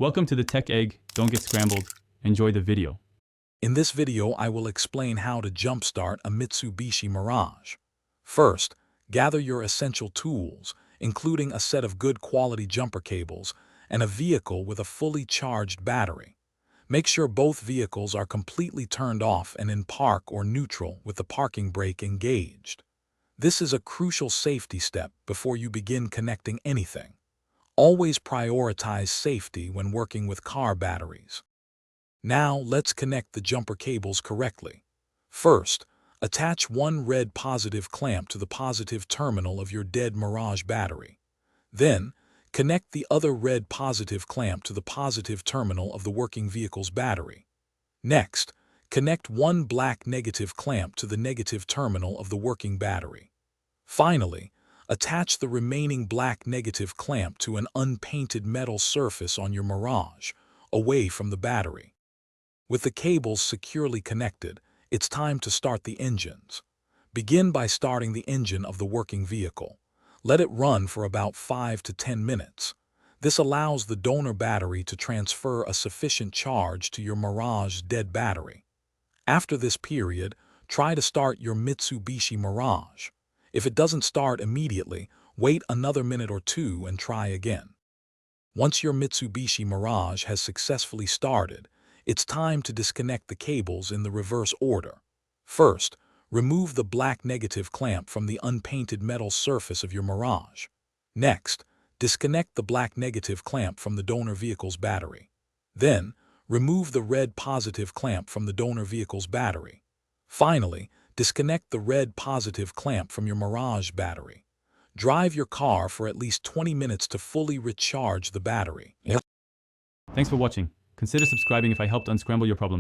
Welcome to the Tech Egg. Don't get scrambled. Enjoy the video. In this video, I will explain how to jumpstart a Mitsubishi Mirage. First, gather your essential tools, including a set of good quality jumper cables and a vehicle with a fully charged battery. Make sure both vehicles are completely turned off and in park or neutral with the parking brake engaged. This is a crucial safety step before you begin connecting anything. Always prioritize safety when working with car batteries. Now let's connect the jumper cables correctly. First, attach one red positive clamp to the positive terminal of your dead Mirage battery. Then, connect the other red positive clamp to the positive terminal of the working vehicle's battery. Next, connect one black negative clamp to the negative terminal of the working battery. Finally, attach the remaining black negative clamp to an unpainted metal surface on your Mirage, away from the battery. With the cables securely connected, it's time to start the engines. Begin by starting the engine of the working vehicle. Let it run for about 5 to 10 minutes. This allows the donor battery to transfer a sufficient charge to your Mirage's dead battery. After this period, try to start your Mitsubishi Mirage. If it doesn't start immediately, wait another minute or two and try again. Once your Mitsubishi Mirage has successfully started, it's time to disconnect the cables in the reverse order. First, remove the black negative clamp from the unpainted metal surface of your Mirage. Next, disconnect the black negative clamp from the donor vehicle's battery. Then, remove the red positive clamp from the donor vehicle's battery. Finally, disconnect the red positive clamp from your Mirage battery. Drive your car for at least 20 minutes to fully recharge the battery. Thanks for watching. Consider subscribing if I helped unscramble your problems.